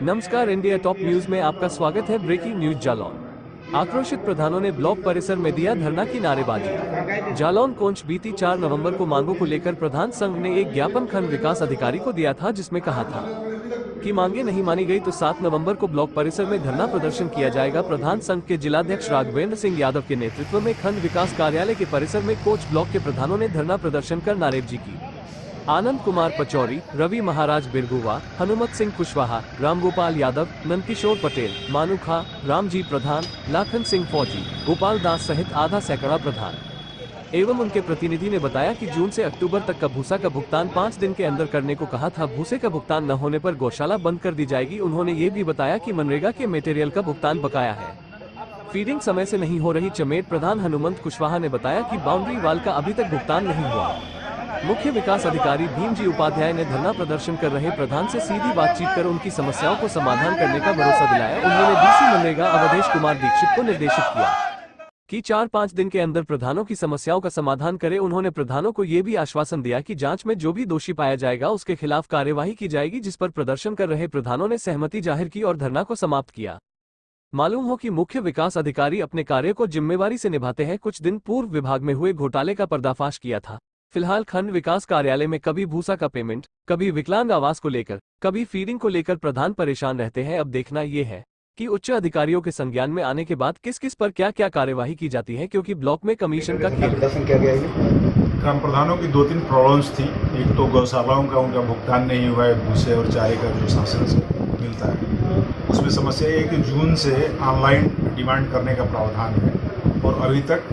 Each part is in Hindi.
नमस्कार, इंडिया टॉप न्यूज में आपका स्वागत है। Breaking news. जालौन आक्रोशित प्रधानों ने ब्लॉक परिसर में दिया धरना की नारेबाजी। जालौन कोंच बीती 4 नवंबर को मांगों को लेकर प्रधान संघ ने एक ज्ञापन खंड विकास अधिकारी को दिया था, जिसमें कहा था कि मांगे नहीं मानी गई तो 7 नवंबर को ब्लॉक परिसर में धरना प्रदर्शन किया जाएगा। प्रधान संघ के जिलाध्यक्ष राघवेंद्र सिंह यादव के नेतृत्व में खंड विकास कार्यालय के परिसर में कोंच ब्लॉक के प्रधानों ने धरना प्रदर्शन कर नारेबाजी की। आनंद कुमार पचौरी, रवि महाराज बिरगुवा, हनुमत सिंह कुशवाहा, रामगोपाल यादव, नंदकिशोर पटेल, मानू खा, रामजी प्रधान, लाखन सिंह फौजी, गोपाल दास सहित आधा सैकड़ा प्रधान एवं उनके प्रतिनिधि ने बताया कि जून से अक्टूबर तक का भूसा का भुगतान 5 दिन के अंदर करने को कहा था। भूसे का भुगतान न होने पर गौशाला बंद कर दी जाएगी। उन्होंने ये भी बताया कि मनरेगा के मटेरियल का भुगतान बकाया है। फीडिंग समय से नहीं हो रही। चमेट प्रधान हनुमंत कुशवाहा ने बताया कि बाउंड्री वाल का अभी तक भुगतान नहीं हुआ। मुख्य विकास अधिकारी भीमजी उपाध्याय ने धरना प्रदर्शन कर रहे प्रधान से सीधी बातचीत कर उनकी समस्याओं को समाधान करने का भरोसा दिलाया। उन्होंने डीसी मनरेगा अवधेश कुमार दीक्षित को निर्देशित किया कि 4-5 दिन के अंदर प्रधानों की समस्याओं का समाधान करे। उन्होंने प्रधानों को ये भी आश्वासन दिया कि जांच में जो भी दोषी पाया जाएगा उसके खिलाफ कार्यवाही की जाएगी, जिस पर प्रदर्शन कर रहे प्रधानों ने सहमति जाहिर की और धरना को समाप्त किया। मालूम हो कि मुख्य विकास अधिकारी अपने कार्य को जिम्मेवारी से निभाते हैं। कुछ दिन पूर्व विभाग में हुए घोटाले का पर्दाफाश किया था। फिलहाल खंड विकास कार्यालय में कभी भूसा का पेमेंट, कभी विकलांग आवास को लेकर, कभी फीडिंग को लेकर प्रधान परेशान रहते हैं। अब देखना ये है कि उच्च अधिकारियों के संज्ञान में आने के बाद किस किस पर क्या क्या कार्यवाही की जाती है, क्योंकि ब्लॉक में कमीशन का खेल है। ग्राम प्रधानों की 2-3 प्रॉब्लम्स थी। एक तो गौशालाओं का उनका भुगतान नहीं हुआ है, भूसे और चारे का जो शासन से मिलता है उसमें समस्या है कि जून से ऑनलाइन डिमांड करने का प्रावधान है और अभी तक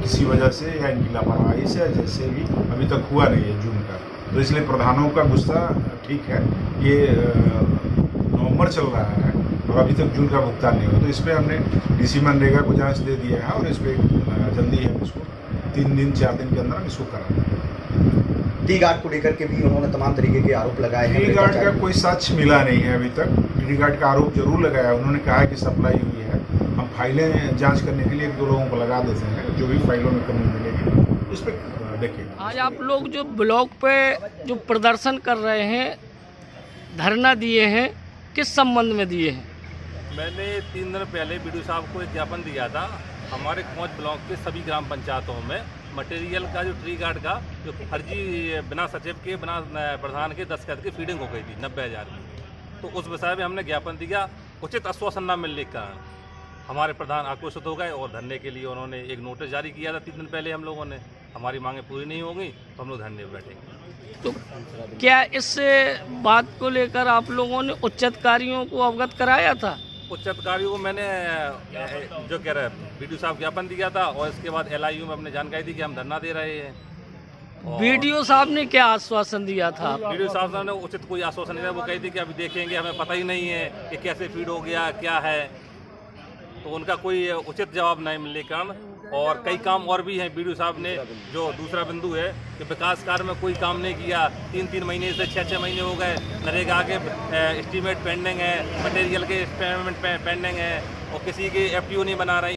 किसी वजह से या इनकी लापरवाही से जैसे भी अभी तक हुआ नहीं है जून का। तो इसलिए प्रधानों का गुस्सा ठीक है। ये नवंबर चल रहा है और अभी तक जून का भुगतान नहीं हुआ, तो इस पर हमने डीसी मनरेगा को जांच दे दिया है और इस पर जल्दी हम इसको 3 दिन 4 दिन के अंदर हम इसको करा देंगे। टी गार्ड को लेकर के भी उन्होंने तमाम तरीके के आरोप लगाए हैं। टी गार्ड का कोई सच मिला नहीं है अभी तक। टी गार्ड का आरोप जरूर लगाया, उन्होंने कहा है कि सप्लाई हुई है। हम फाइलें जांच करने के लिए 1-2 लोगों को लगा देते हैं, जो भी फाइलों में कमी मिलेगी उस पर देखिए। आज आप लोग जो ब्लॉक पे जो प्रदर्शन कर रहे हैं, धरना दिए हैं, किस संबंध में दिए हैं? मैंने 3 दिन पहले बीडीओ साहब को एक ज्ञापन दिया था। हमारे कोंच ब्लॉक के सभी ग्राम पंचायतों में मटेरियल का जो ट्री गार्ड का जो फर्जी बिना सचिव के बिना प्रधान के दस्तखत की फीडिंग हो गई थी 90,000 की, तो उस विषय में हमने ज्ञापन दिया। उचित आश्वासन न मिलने के कारण हमारे प्रधान आक्रोशित हो गए और धरने के लिए उन्होंने एक नोटिस जारी किया था 3 दिन पहले। हम लोगों ने हमारी मांगें पूरी नहीं होंगी तो हम लोग धरने पर बैठेंगे। तो क्या इस बात को लेकर आप लोगों ने उच्च अधिकारियों को अवगत कराया था? उच्च अधिकारियों को मैंने जो कह रहे बीडीओ साहब ज्ञापन दिया था और इसके बाद LIU में अपने जानकारी दी कि हम धरना दे रहे हैं। बीडीओ साहब ने क्या आश्वासन दिया था? बीडीओ साहब ने उचित कोई आश्वासन नहीं दिया। वो कही थी कि अभी देखेंगे, हमें पता ही नहीं है कि कैसे फीड हो गया क्या है, तो उनका कोई उचित जवाब नहीं मिलने के कारण। और कई काम और भी हैं। बीडीओ साहब ने जो दूसरा बिंदु है कि विकास कार्य में कोई काम नहीं किया, 3-3 महीने से 6-6 महीने हो गए। नरेगा के एस्टीमेट पेंडिंग है, मटेरियल के पेमेंट पेंडिंग है और किसी की FTO नहीं बना रही।